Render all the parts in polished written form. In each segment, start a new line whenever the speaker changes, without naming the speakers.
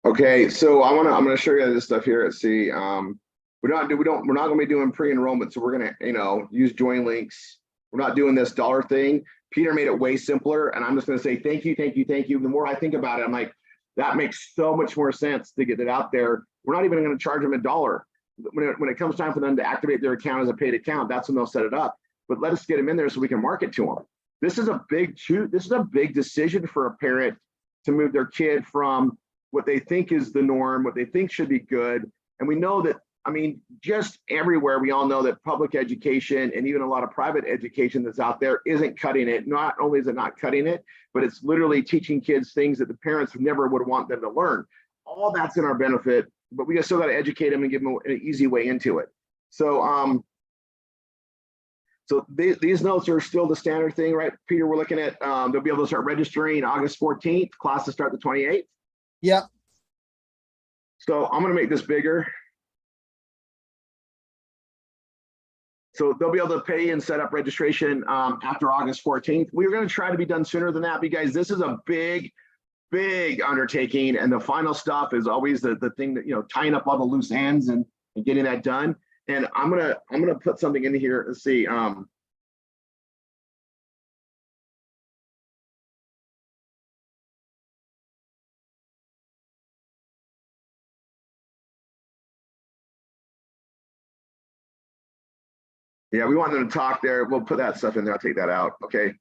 Okay, so I'm gonna show you this stuff here. Let's see. We're not gonna be doing pre-enrollment, so we're gonna, use join links. We're not doing this dollar thing. Peter made it way simpler, and I'm just gonna say thank you, thank you, thank you. The more I think about it, I'm like, that makes so much more sense to get it out there. We're not even gonna charge them $1. When it comes time for them to activate their account as a paid account, that's when they'll set it up. But let us get them in there so we can market to them. This is a big decision for a parent to move their kid from what they think is the norm, what they think should be good. And we know that, just everywhere, we all know that public education and even a lot of private education that's out there isn't cutting it. Not only is it not cutting it, but it's literally teaching kids things that the parents never would want them to learn. All that's in our benefit, but we still got to educate them and give them an easy way into it. So, these notes are still the standard thing, right, Peter? We're looking at, they'll be able to start registering August 14th, classes start the 28th.
Yeah.
So I'm going to make this bigger. So they'll be able to pay and set up registration after August 14th. We're going to try to be done sooner than that because this is a big undertaking. And the final stuff is always the thing that, tying up all the loose ends and getting that done. And I'm gonna put something in here. Let's see. Yeah, we want them to talk there. We'll put that stuff in there. I'll take that out. Okay.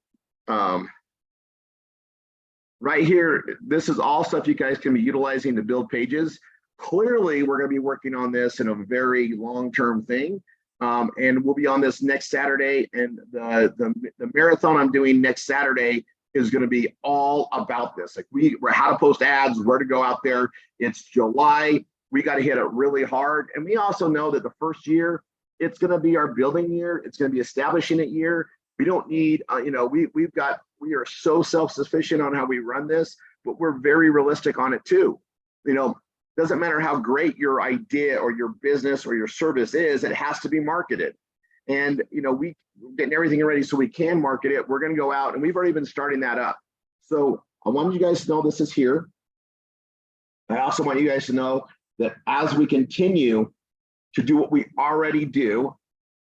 Right here, this is all stuff you guys can be utilizing to build pages. Clearly, we're going to be working on this in a very long-term thing. And we'll be on this next Saturday. And the marathon I'm doing next Saturday is going to be all about this. Like we're how to post ads, where to go out there. It's July. We got to hit it really hard. And we also know that the first year, it's going to be our building year. It's going to be establishing it year. We don't need, we are so self-sufficient on how we run this, but we're very realistic on it too. Doesn't matter how great your idea or your business or your service is, it has to be marketed. And, we're getting everything ready so we can market it. We're going to go out and we've already been starting that up. So I want you guys to know this is here. I also want you guys to know that as we continue to do what we already do,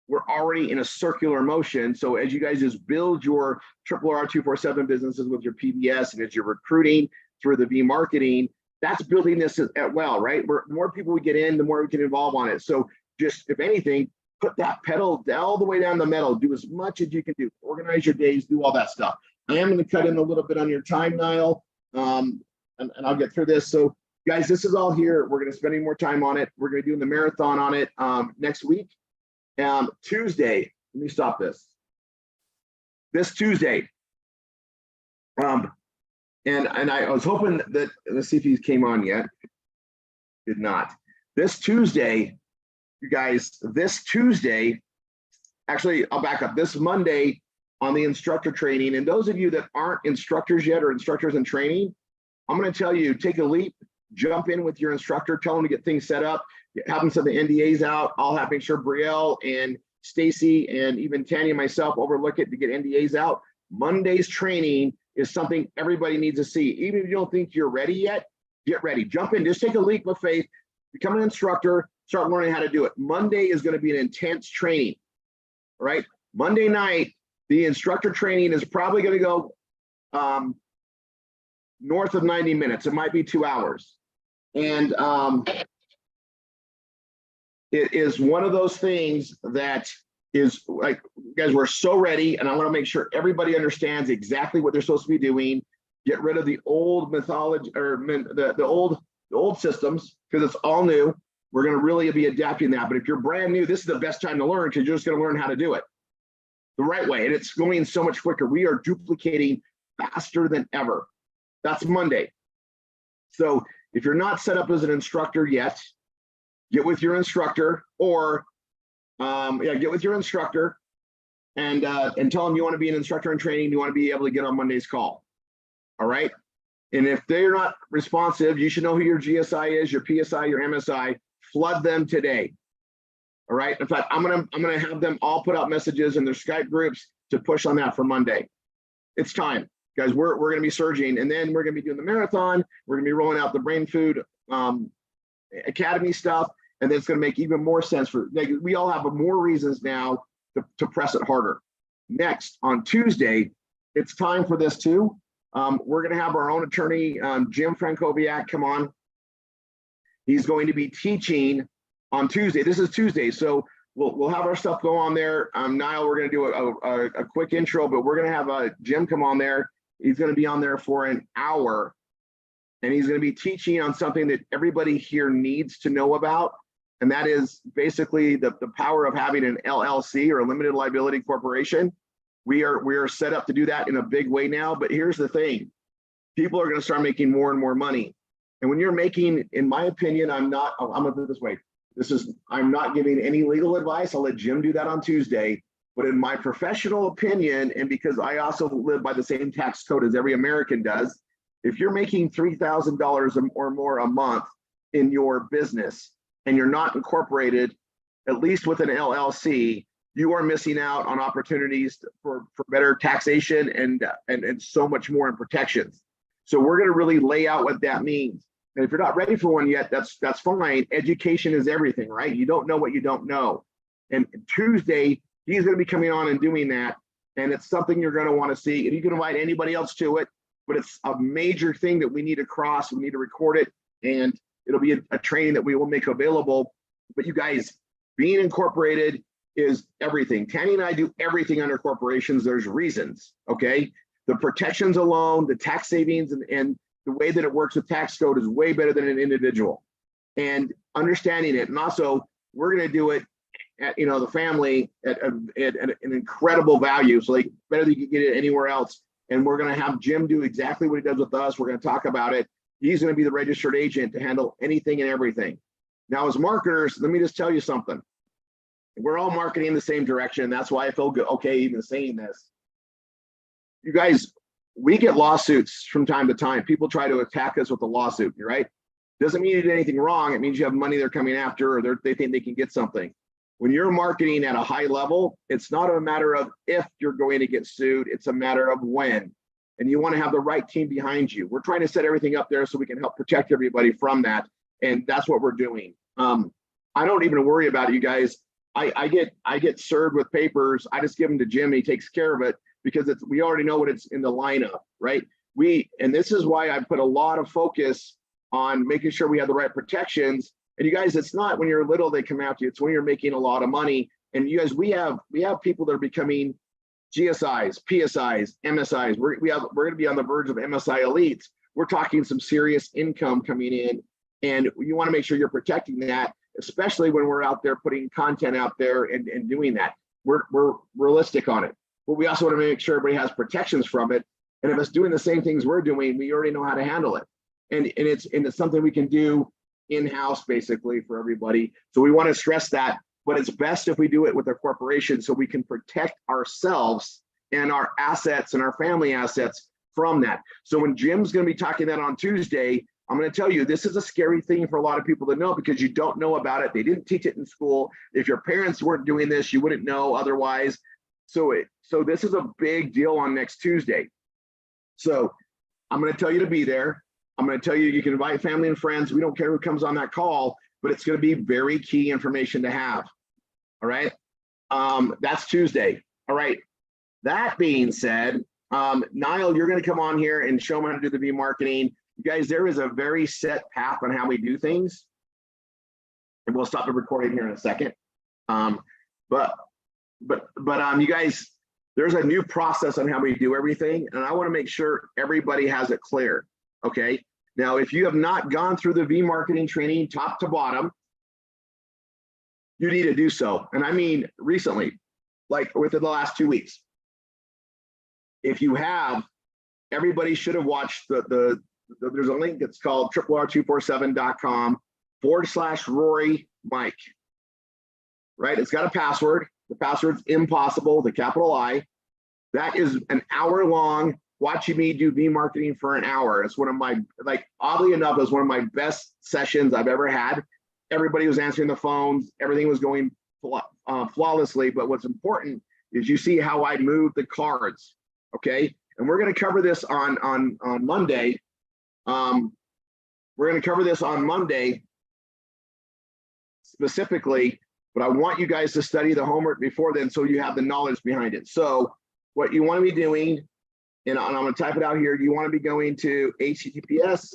we're already in a circular motion. So as you guys just build your RR247 businesses with your PBS and as you're recruiting through the V marketing, that's building this at well, right? The more people we get in, the more we can evolve on it. So just, if anything, put that pedal all the way down the metal, do as much as you can do, organize your days, do all that stuff. I am going to cut in a little bit on your time, Niall, and I'll get through this. So guys, this is all here. We're going to spend more time on it. We're going to be doing the marathon on it next week. Tuesday, let me stop this. This Tuesday, and I was hoping that, let's see if he came on yet. Did not. This Tuesday, you guys, actually, I'll back up. This Monday on the instructor training, and those of you that aren't instructors yet or instructors in training, I'm going to tell you, take a leap, jump in with your instructor, tell them to get things set up, have them send the NDAs out. I'll have make sure Brielle and Stacy and even Tanya and myself overlook it to get NDAs out. Monday's training is something everybody needs to see. Even if you don't think you're ready yet, get ready. Jump in. Just take a leap of faith. Become an instructor. Start learning how to do it. Monday is going to be an intense training. All right. Monday night, the instructor training is probably going to go north of 90 minutes. It might be 2 hours. And it is one of those things that is like, guys, we're so ready, and I want to make sure everybody understands exactly what they're supposed to be doing. Get rid of the old mythology or the old systems, because it's all new. We're going to really be adapting that. But if you're brand new, this is the best time to learn, because you're just going to learn how to do it the right way, and it's going so much quicker. We are duplicating faster than ever. That's Monday. So if you're not set up as an instructor yet, get with your instructor, or get with your instructor and tell them you want to be an instructor in training. You want to be able to get on Monday's call. All right. And if they're not responsive, you should know who your GSI is, your PSI, your MSI. Flood them today. All right. In fact, I'm gonna have them all put out messages in their Skype groups to push on that for Monday. It's time, guys. We're gonna be surging, and then we're gonna be doing the marathon. We're gonna be rolling out the Brainfood academy stuff, and then it's going to make even more sense for, like, we all have more reasons now to press it harder. Next, on Tuesday, it's time for this too. We're going to have our own attorney, Jim Frankowiak, come on. He's going to be teaching on Tuesday. This is Tuesday, so we'll have our stuff go on there. Niall, we're going to do a quick intro, but we're going to have Jim come on there. He's going to be on there for an hour, and he's going to be teaching on something that everybody here needs to know about, and that is basically the power of having an LLC, or a limited liability corporation. We are set up to do that in a big way now, but here's the thing. People are going to start making more and more money. And when you're making, in my opinion, I'm going to put it this way. I'm not giving any legal advice. I'll let Jim do that on Tuesday. But in my professional opinion, and because I also live by the same tax code as every American does, if you're making $3,000 or more a month in your business and you're not incorporated, at least with an LLC, you are missing out on opportunities for better taxation and so much more in protections. So we're going to really lay out what that means. And if you're not ready for one yet, that's fine. Education is everything, right? You don't know what you don't know. And Tuesday, he's going to be coming on and doing that. And it's something you're going to want to see. And you can invite anybody else to it, but it's a major thing that we need to cross. We need to record it, and it'll be a training that we will make available. But you guys, being incorporated is everything. Tanny and I do everything under corporations. There's reasons, okay? The protections alone, the tax savings, and the way that it works with tax code is way better than an individual. And understanding it, and also we're going to do it at, the family at an incredible value. So like better than you can get it anywhere else. And we're going to have Jim do exactly what he does with us. We're going to talk about it. He's going to be the registered agent to handle anything and everything. Now, as marketers, let me just tell you something. We're all marketing in the same direction. That's why I feel good, okay, even saying this. You guys, we get lawsuits from time to time. People try to attack us with a lawsuit, right? Doesn't mean you did anything wrong. It means you have money they're coming after, or they think they can get something. When you're marketing at a high level, it's not a matter of if you're going to get sued, it's a matter of when. And you want to have the right team behind you. We're trying to set everything up there so we can help protect everybody from that. And that's what we're doing. I don't even worry about it, you guys. I get served with papers. I just give them to Jim. He takes care of it because we already know what it's in the lineup, right? And this is why I put a lot of focus on making sure we have the right protections. And you guys, it's not when you're little they come after you. It's when you're making a lot of money. And you guys, we have people that are becoming GSIs, PSIs, MSIs. We're going to be on the verge of MSI elites. We're talking some serious income coming in, and you want to make sure you're protecting that, especially when we're out there putting content out there and doing that. We're realistic on it, but we also want to make sure everybody has protections from it. And if it's doing the same things we're doing, we already know how to handle it. And it's something we can do in-house basically for everybody. So we want to stress that, but it's best if we do it with a corporation so we can protect ourselves and our assets and our family assets from that. So when Jim's going to be talking that on Tuesday, I'm going to tell you, this is a scary thing for a lot of people to know because you don't know about it. They didn't teach it in school. If your parents weren't doing this, you wouldn't know otherwise. So this is a big deal on next Tuesday. So I'm going to tell you to be there. I'm going to tell you can invite family and friends. We don't care who comes on that call, but it's going to be very key information to have. All right. That's Tuesday. All right. That being said, Niall, you're going to come on here and show them how to do the V-marketing. You guys, there is a very set path on how we do things. And we'll stop the recording here in a second. But you guys, there's a new process on how we do everything. And I want to make sure everybody has it clear. Okay. Now, if you have not gone through the V-marketing training top to bottom, you need to do so. And I mean, recently, like within the last 2 weeks. If you have, everybody should have watched there's a link that's called rr247.com/Rory Mike. Right? It's got a password. The password's impossible, the capital I. That is an hour long watching me do V-marketing for an hour. It's one of my, oddly enough, it's one of my best sessions I've ever had. Everybody was answering the phones. Everything was going flawlessly. But what's important is you see how I move the cards. Okay. And we're going to cover this on Monday. we're going to cover this on Monday specifically, but I want you guys to study the homework before then so you have the knowledge behind it. So what you want to be doing, and I'm going to type it out here, you want to be going to https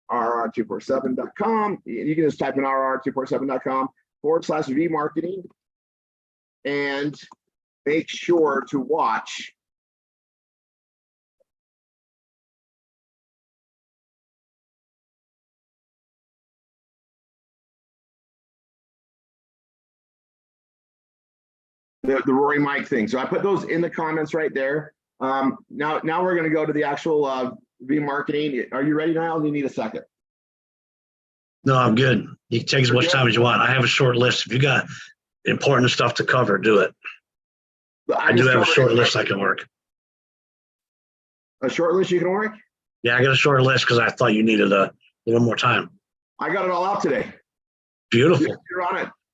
rr247.com. You can just type in rr247.com/vmarketing and make sure to watch the Rory Mike thing. So I put those in the comments right there. Now we're going to go to the actual V-marketing. Are you ready, Niall? You need a second?
No, I'm good. You can take as much time as you want. I have a short list. If you got important stuff to cover, do it. I do have a short list I can work.
A short list you can work?
Yeah, I got a short list because I thought you needed a little more time.
I got it all out today.
Beautiful.
You're on it.